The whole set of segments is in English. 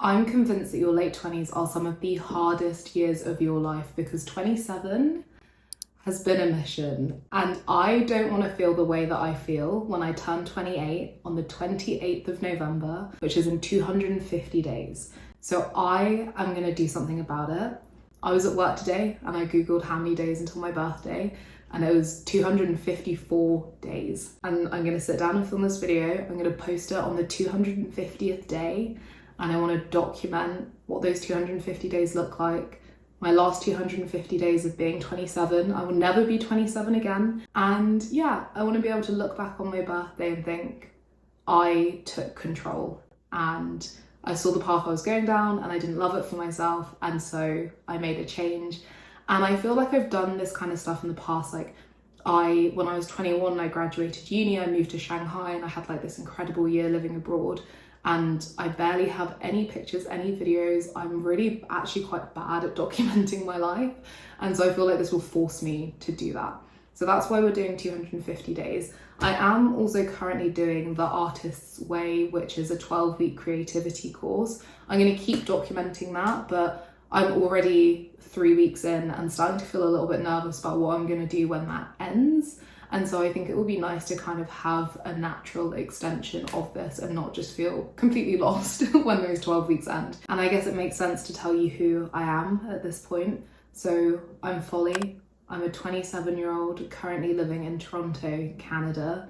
I'm convinced that your late 20s are some of the hardest years of your life because 27 has been a mission. And I don't want to feel the way that I feel when I turn 28 on the 28th of November, which is in 250 days. So I am going to do something about it. I was at work today and I Googled how many days until my birthday, and it was 254 days. And I'm going to sit down and film this video. I'm going to post it on the 250th day. And I want to document what those 250 days look like. My last 250 days of being 27. I will never be 27 again. And yeah, I want to be able to look back on my birthday and think, I took control and I saw the path I was going down and I didn't love it for myself. And so I made a change. And I feel like I've done this kind of stuff in the past. Like when I was 21, I graduated uni, I moved to Shanghai, and I had like this incredible year living abroad. And I barely have any pictures, any videos. I'm really actually quite bad at documenting my life. And so I feel like this will force me to do that. So that's why we're doing 250 days. I am also currently doing the Artist's Way, which is a 12-week creativity course. I'm going to keep documenting that, but I'm already 3 weeks in and starting to feel a little bit nervous about what I'm going to do when that ends. And so I think it would be nice to kind of have a natural extension of this and not just feel completely lost when those 12 weeks end. And I guess it makes sense to tell you who I am at this point. So I'm Folly. I'm a 27-year-old currently living in Toronto, Canada.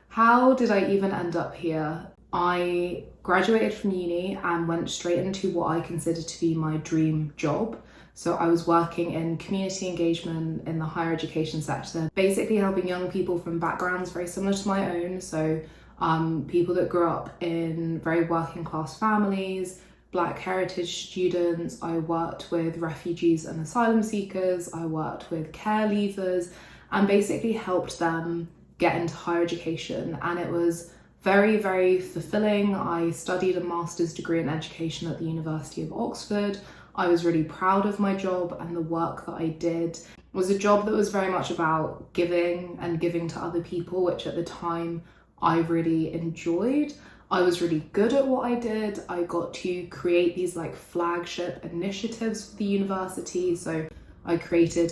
How did I even end up here? I graduated from uni and went straight into what I consider to be my dream job. So I was working in community engagement in the higher education sector, basically helping young people from backgrounds very similar to my own. So people that grew up in very working class families, Black heritage students. I worked with refugees and asylum seekers. I worked with care leavers and basically helped them get into higher education. And it was very, very fulfilling. I studied a master's degree in education at the University of Oxford. I was really proud of my job, and the work that I did was a job that was very much about giving and giving to other people, which at the time I really enjoyed. I was really good at what I did. I got to create these like flagship initiatives for the university. So I created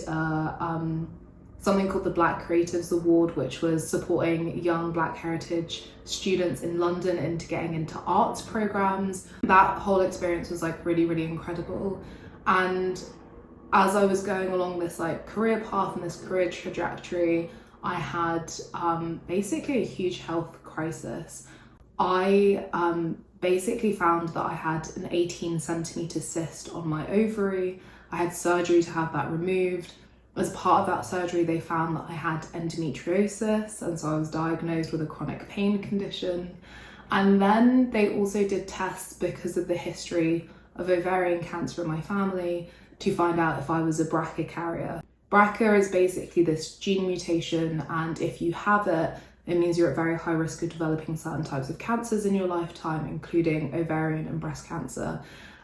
something called the Black Creatives Award, which was supporting young Black heritage students in London into getting into arts programs. That whole experience was like really, really incredible. And as I was going along this like career path and this career trajectory, I had basically a huge health crisis. I basically found that I had an 18 centimeter cyst on my ovary. I had surgery to have that removed. As part of that surgery, they found that I had endometriosis, and so I was diagnosed with a chronic pain condition. And then they also did tests because of the history of ovarian cancer in my family to find out if I was a BRCA carrier. BRCA is basically this gene mutation, and if you have it, it means you're at very high risk of developing certain types of cancers in your lifetime, including ovarian and breast cancer.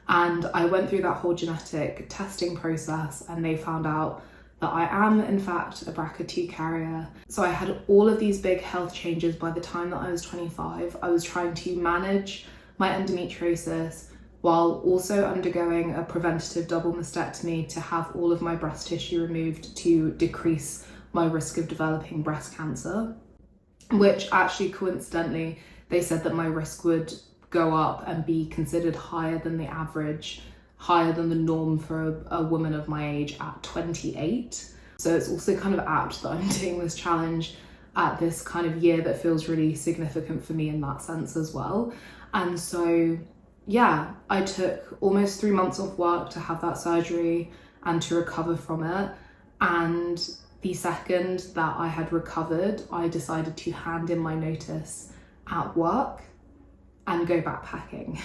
And I went through that whole genetic testing process, and they found out that I am in fact a BRCA2 carrier. So I had all of these big health changes by the time that I was 25. I was trying to manage my endometriosis while also undergoing a preventative double mastectomy to have all of my breast tissue removed to decrease my risk of developing breast cancer, which actually coincidentally, they said that my risk would go up and be considered higher than the average, higher than the norm for a woman of my age at 28. So it's also kind of apt that I'm doing this challenge at this kind of year that feels really significant for me in that sense as well. And so, yeah, I took almost 3 months off work to have that surgery and to recover from it. And the second that I had recovered, I decided to hand in my notice at work and go backpacking.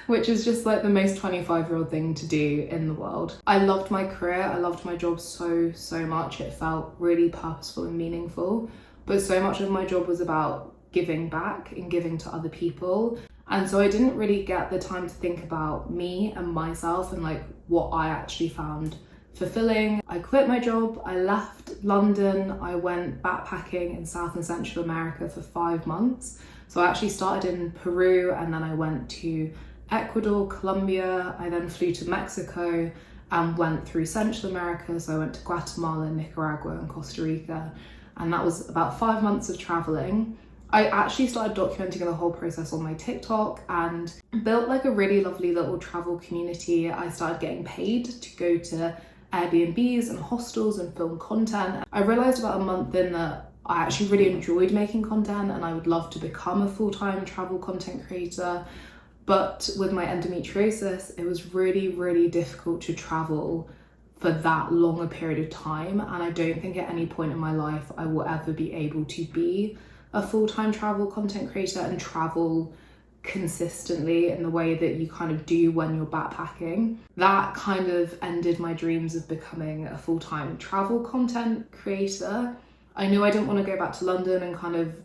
Which is just like the most 25-year-old thing to do in the world. I loved my career, I loved my job so much. It felt really purposeful and meaningful, but so much of my job was about giving back and giving to other people. And so I didn't really get the time to think about me and myself and like what I actually found fulfilling. I quit my job, I left London, I went backpacking in South and Central America for 5 months. So I actually started in Peru, and then I went to Ecuador, Colombia. I then flew to Mexico and went through Central America. So I went to Guatemala, Nicaragua, and Costa Rica. And that was about 5 months of traveling. I actually started documenting the whole process on my TikTok and built like a really lovely little travel community. I started getting paid to go to Airbnbs and hostels and film content. I realized about a month in that I actually really enjoyed making content and I would love to become a full-time travel content creator. But with my endometriosis, it was really, really difficult to travel for that long a period of time. And I don't think at any point in my life I will ever be able to be a full-time travel content creator and travel consistently in the way that you kind of do when you're backpacking. That kind of ended my dreams of becoming a full-time travel content creator. I knew I didn't want to go back to London and kind of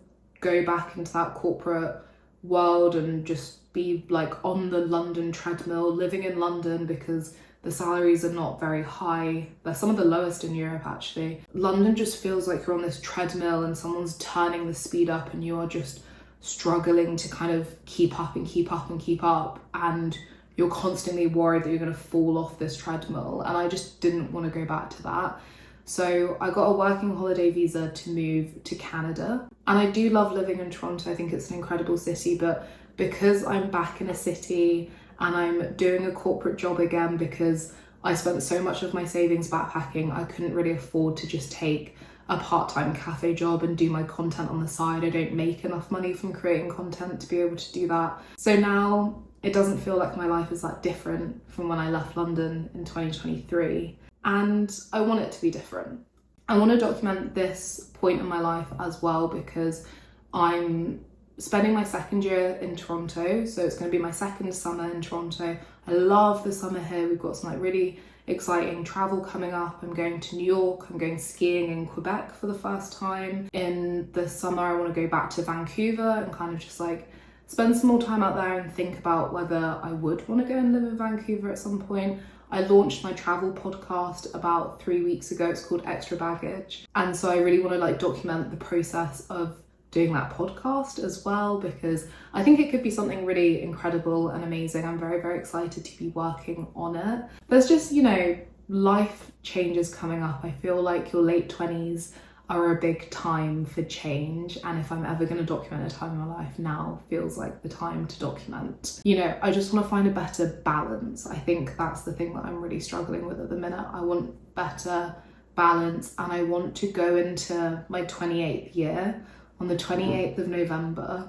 go back into that corporate world and just be like on the London treadmill, living in London, because the salaries are not very high. They're some of the lowest in Europe, actually. London just feels like you're on this treadmill and someone's turning the speed up and you are just struggling to kind of keep up and keep up and keep up. And you're constantly worried that you're going to fall off this treadmill. And I just didn't want to go back to that. So I got a working holiday visa to move to Canada. And I do love living in Toronto. I think it's an incredible city, but because I'm back in a city and I'm doing a corporate job again, because I spent so much of my savings backpacking, I couldn't really afford to just take a part-time cafe job and do my content on the side. I don't make enough money from creating content to be able to do that. So now it doesn't feel like my life is that different from when I left London in 2023. And I want it to be different. I want to document this point in my life as well because I'm spending my second year in Toronto, so it's going to be my second summer in Toronto. I love the summer here. We've got some like really exciting travel coming up. I'm going to New York, I'm going skiing in Quebec for the first time. In the summer I want to go back to Vancouver and kind of just like spend some more time out there and think about whether I would want to go and live in Vancouver at some point. I launched my travel podcast about 3 weeks ago. It's called Extra Baggage. And so I really want to like document the process of doing that podcast as well, because I think it could be something really incredible and amazing. I'm very, very excited to be working on it. There's just, you know, life changes coming up. I feel like your late 20s are a big time for change. And if I'm ever going to document a time in my life, now feels like the time to document. You know, I just want to find a better balance. I think that's the thing that I'm really struggling with at the minute. I want better balance and I want to go into my 28th year on the 28th of November,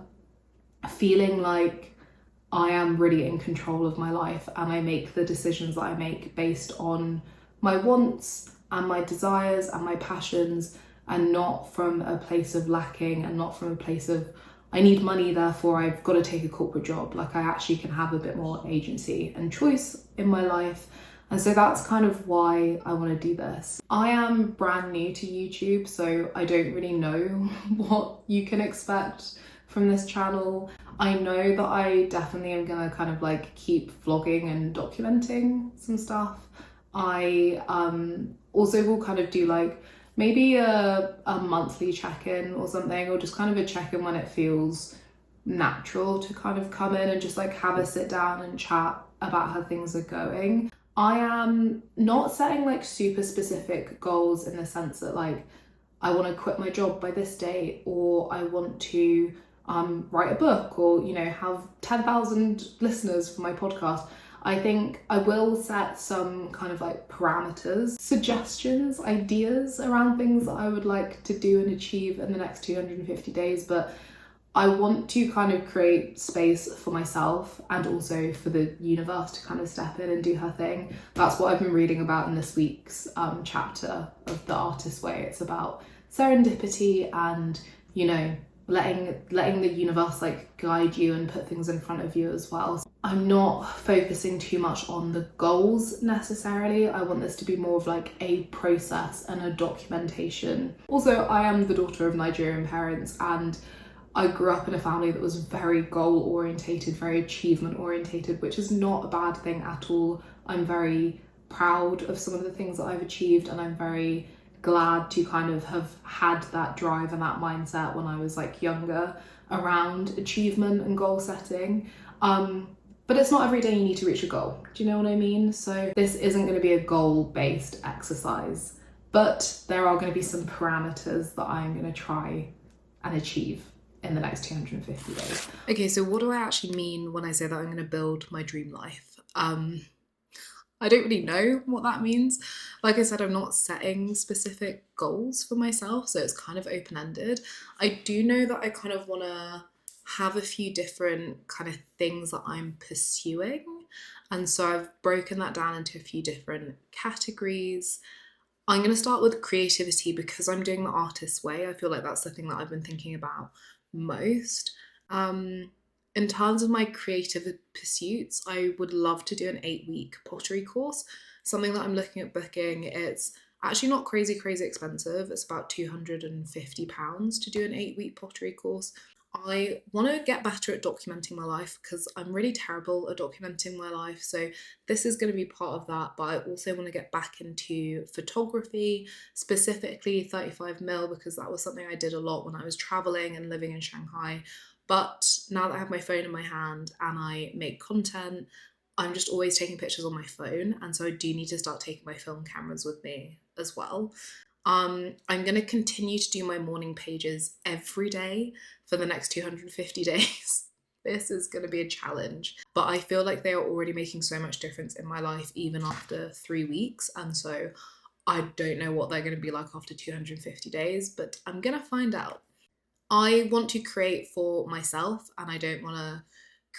feeling like I am really in control of my life and I make the decisions that I make based on my wants and my desires and my passions, and not from a place of lacking and not from a place of I need money, therefore I've got to take a corporate job. Like I actually can have a bit more agency and choice in my life. And so that's kind of why I want to do this. I am brand new to YouTube, so I don't really know what you can expect from this channel. I know that I definitely am gonna kind of like keep vlogging and documenting some stuff. I also will kind of do like maybe a monthly check-in or something, or just kind of a check-in when it feels natural to kind of come in and just like have a sit down and chat about how things are going. I am not setting like super specific goals in the sense that like I want to quit my job by this date, or I want to write a book, or you know, have 10,000 listeners for my podcast. I think I will set some kind of like parameters, suggestions, ideas around things that I would like to do and achieve in the next 250 days, but I want to kind of create space for myself and also for the universe to kind of step in and do her thing. That's what I've been reading about in this week's chapter of The Artist's Way. It's about serendipity and, you know, letting the universe like guide you and put things in front of you as well. I'm not focusing too much on the goals necessarily. I want this to be more of like a process and a documentation. Also, I am the daughter of Nigerian parents, and I grew up in a family that was very goal orientated, very achievement orientated, which is not a bad thing at all. I'm very proud of some of the things that I've achieved, and I'm very glad to kind of have had that drive and that mindset when I was like younger around achievement and goal setting. But it's not every day you need to reach a goal. Do you know what I mean? So this isn't going to be a goal-based exercise, but there are going to be some parameters that I'm going to try and achieve in the next 250 days. Okay, so what do I actually mean when I say that I'm going to build my dream life? I don't really know what that means. Like I said, I'm not setting specific goals for myself, so it's kind of open-ended. I do know that I kind of want to have a few different kind of things that I'm pursuing. And so I've broken that down into a few different categories. I'm going to start with creativity because I'm doing the artist's way. I feel like that's the thing that I've been thinking about most. In terms of my creative pursuits, I would love to do an 8-week pottery course, something that I'm looking at booking. It's actually not crazy expensive. It's about £250 to do an 8-week pottery course. I want to get better at documenting my life because I'm really terrible at documenting my life. So this is going to be part of that. But I also want to get back into photography, specifically 35mm, because that was something I did a lot when I was traveling and living in Shanghai. But now that I have my phone in my hand and I make content, I'm just always taking pictures on my phone. And so I do need to start taking my film cameras with me as well. I'm going to continue to do my morning pages every day for the next 250 days. This is going to be a challenge, but I feel like they are already making so much difference in my life, even after 3 weeks. And so I don't know what they're going to be like after 250 days, but I'm going to find out. I want to create for myself, and I don't want to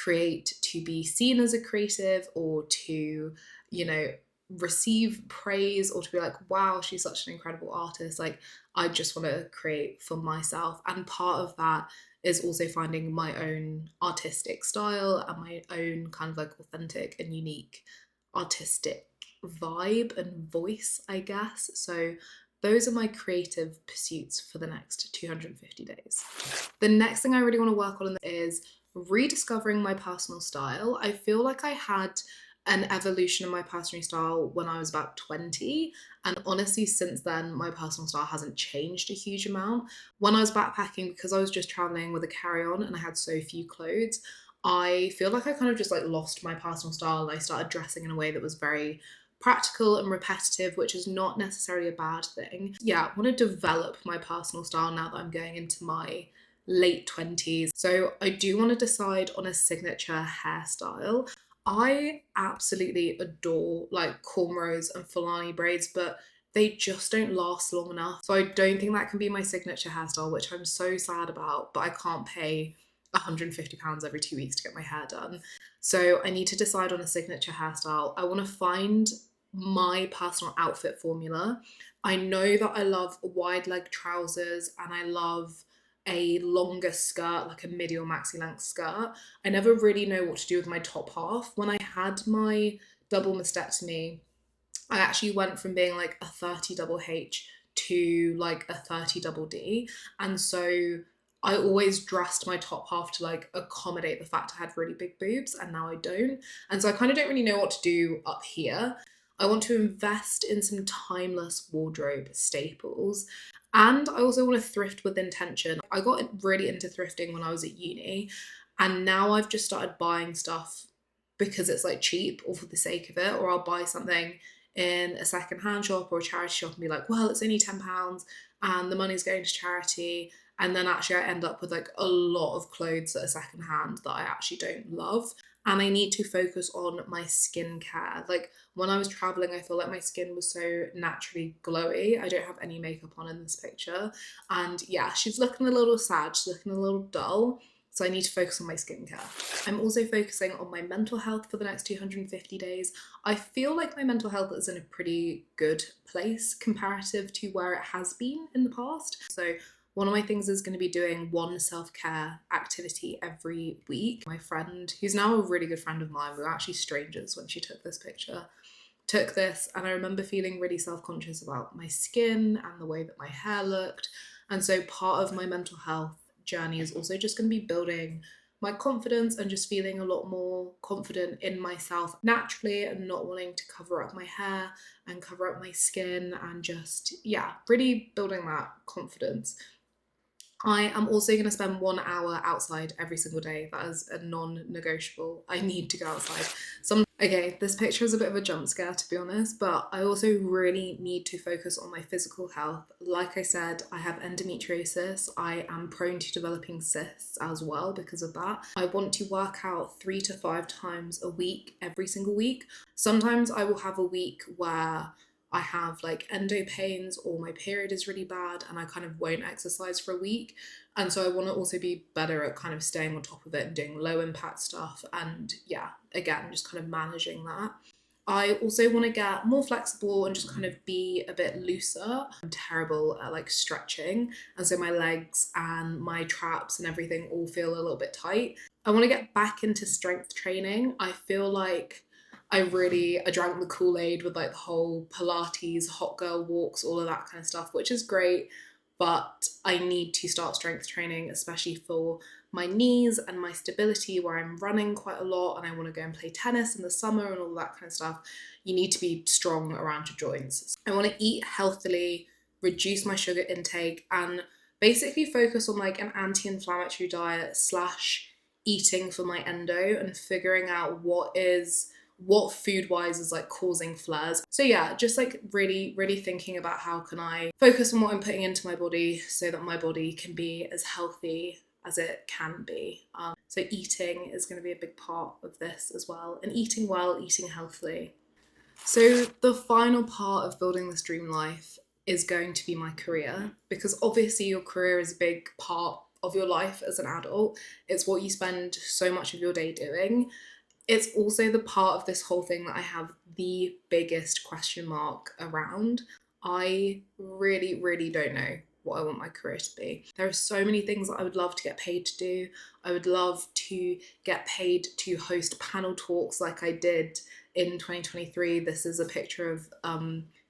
create to be seen as a creative or to, you know, receive praise or to be like, wow, she's such an incredible artist. Like, I just want to create for myself. And part of that is also finding my own artistic style and my own kind of like authentic and unique artistic vibe and voice, I guess. So those are my creative pursuits for the next 250 days. The next thing I really want to work on is rediscovering my personal style. I feel like I had an evolution in my personal style when I was about 20, and honestly since then my personal style hasn't changed a huge amount. When I was backpacking, because I was just traveling with a carry-on and I had so few clothes, I feel like I kind of just like lost my personal style. I started dressing in a way that was very practical and repetitive, which is not necessarily a bad thing. Yeah, I want to develop my personal style now that I'm going into my late 20s. So I do want to decide on a signature hairstyle. I absolutely adore like cornrows and Fulani braids, but they just don't last long enough. So I don't think that can be my signature hairstyle, which I'm so sad about, but I can't pay £150 every 2 weeks to get my hair done. So I need to decide on a signature hairstyle. I want to find my personal outfit formula. I know that I love wide leg trousers and I love a longer skirt, like a midi or maxi length skirt. I never really know what to do with my top half. When I had my double mastectomy, I actually went from being like a 30 double H to like a 30 double D. And so I always dressed my top half to like accommodate the fact I had really big boobs, and now I don't. And so I kind of don't really know what to do up here. I want to invest in some timeless wardrobe staples. And I also want to thrift with intention. I got really into thrifting when I was at uni, and now I've just started buying stuff because it's like cheap or for the sake of it, or I'll buy something in a second-hand shop or a charity shop and be like, well, it's only £10 and the money's going to charity. And then actually I end up with like a lot of clothes that are secondhand that I actually don't love. And I need to focus on my skincare. Like when I was traveling, I feel like my skin was so naturally glowy. I don't have any makeup on in this picture. And yeah, she's looking a little sad. She's looking a little dull. So I need to focus on my skincare. I'm also focusing on my mental health for the next 250 days. I feel like my mental health is in a pretty good place comparative to where it has been in the past. So one of my things is going to be doing one self-care activity every week. My friend, who's now a really good friend of mine, we were actually strangers when she took this picture, took this, and I remember feeling really self-conscious about my skin and the way that my hair looked. And so part of my mental health journey is also just going to be building my confidence and just feeling a lot more confident in myself naturally and not wanting to cover up my hair and cover up my skin and just, yeah, really building that confidence. I am also going to spend 1 hour outside every single day. That is a non-negotiable. I need to go outside. Okay, this picture is a bit of a jump scare, to be honest, but I also really need to focus on my physical health. Like I said, I have endometriosis. I am prone to developing cysts as well because of that. I want to work out 3 to 5 times a week, every single week. Sometimes I will have a week where I have like endo pains or my period is really bad and I kind of won't exercise for a week. And so I want to also be better at kind of staying on top of it and doing low impact stuff. And yeah, again, just kind of managing that. I also want to get more flexible and just kind of be a bit looser. I'm terrible at like stretching. And so my legs and my traps and everything all feel a little bit tight. I want to get back into strength training. I feel like I drank the Kool-Aid with like the whole Pilates, hot girl walks, all of that kind of stuff, which is great. But I need to start strength training, especially for my knees and my stability, where I'm running quite a lot and I want to go and play tennis in the summer and all that kind of stuff. You need to be strong around your joints. I want to eat healthily, reduce my sugar intake, and basically focus on like an anti-inflammatory diet slash eating for my endo and figuring out what food wise is like causing flares. So yeah, just like really thinking about how can I focus on what I'm putting into my body so that my body can be as healthy as it can be. So eating is going to be a big part of this as well, and eating well, eating healthily. So the final part of building this dream life is going to be my career, because obviously your career is a big part of your life as an adult. It's what you spend so much of your day doing. It's also the part of this whole thing that I have the biggest question mark around. I really don't know what I want my career to be. There are so many things that I would love to get paid to do. I would love to get paid to host panel talks like I did in 2023. This is a picture of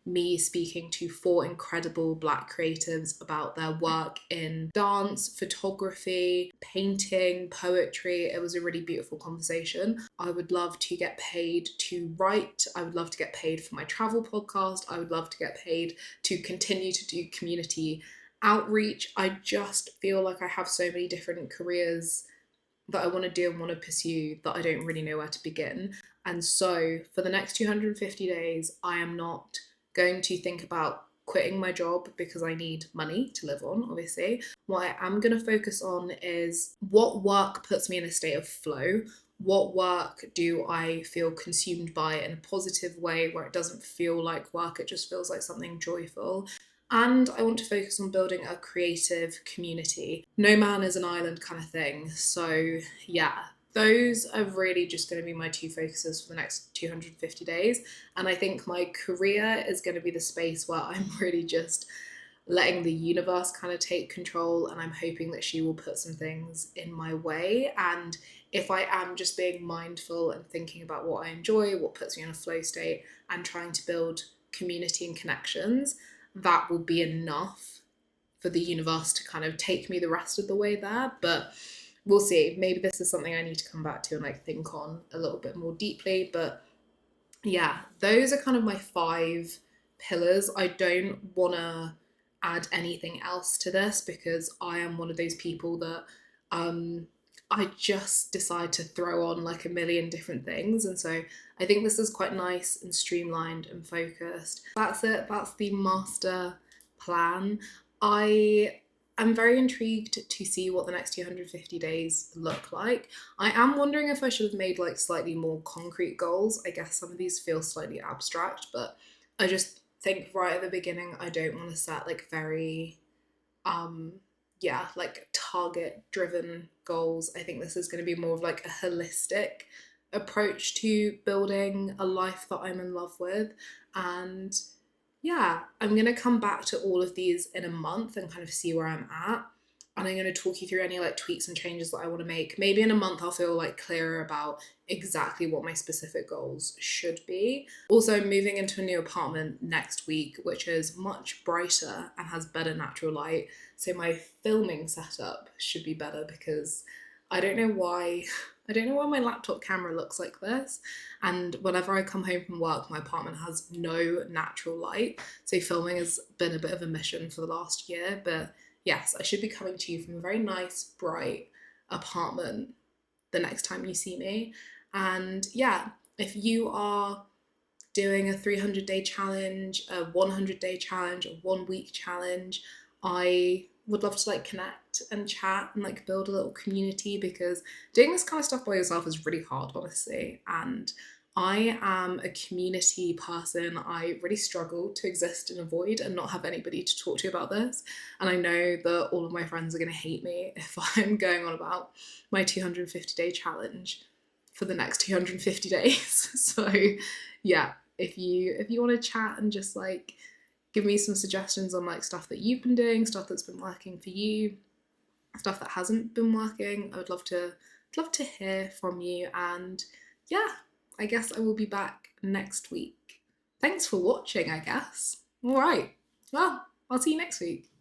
me speaking to 4 incredible Black creatives about their work in dance, photography, painting, poetry. It was a really beautiful conversation. I would love to get paid to write. I would love to get paid for my travel podcast. I would love to get paid to continue to do community outreach. I just feel like I have so many different careers that I want to do and want to pursue that I don't really know where to begin. And so for the next 250 days, I am not going to think about quitting my job because I need money to live on, obviously. What I am going to focus on is what work puts me in a state of flow. What work do I feel consumed by in a positive way where it doesn't feel like work, it just feels like something joyful. And I want to focus on building a creative community. No man is an island kind of thing. So yeah, those are really just going to be my 2 focuses for the next 250 days. And I think my career is going to be the space where I'm really just letting the universe kind of take control, and I'm hoping that she will put some things in my way. And if I am just being mindful and thinking about what I enjoy, what puts me in a flow state, and trying to build community and connections, that will be enough for the universe to kind of take me the rest of the way there. But we'll see. Maybe this is something I need to come back to and like think on a little bit more deeply. But yeah, those are kind of my 5 pillars. I don't want to add anything else to this because I am one of those people that I just decide to throw on like a million different things. And so I think this is quite nice and streamlined and focused. That's it. That's the master plan. I am very intrigued to see what the next 250 days look like. I am wondering if I should have made like slightly more concrete goals. I guess some of these feel slightly abstract, but I just think right at the beginning, I don't want to set like very, like target driven goals. I think this is going to be more of like a holistic approach to building a life that I'm in love with. And yeah, I'm going to come back to all of these in a month and kind of see where I'm at. And I'm going to talk you through any like tweaks and changes that I want to make. Maybe in a month I'll feel like clearer about exactly what my specific goals should be. Also, I'm moving into a new apartment next week, which is much brighter and has better natural light. So my filming setup should be better because I don't know why my laptop camera looks like this. And whenever I come home from work, my apartment has no natural light. So filming has been a bit of a mission for the last year, but yes, I should be coming to you from a very nice, bright apartment the next time you see me. And yeah, if you are doing a 300-day challenge, a 100-day challenge, a 1 week challenge, I would love to like connect and chat and like build a little community, because doing this kind of stuff by yourself is really hard, honestly. And I am a community person. I really struggle to exist in a void and not have anybody to talk to about this. And I know that all of my friends are going to hate me if I'm going on about my 250-day challenge for the next 250 days. So yeah, if you want to chat and just like give me some suggestions on like stuff that you've been doing, stuff that's been working for you, stuff that hasn't been working, I would love to hear from you. And yeah, I guess I will be back next week. Thanks for watching, I guess. All right. Well, I'll see you next week.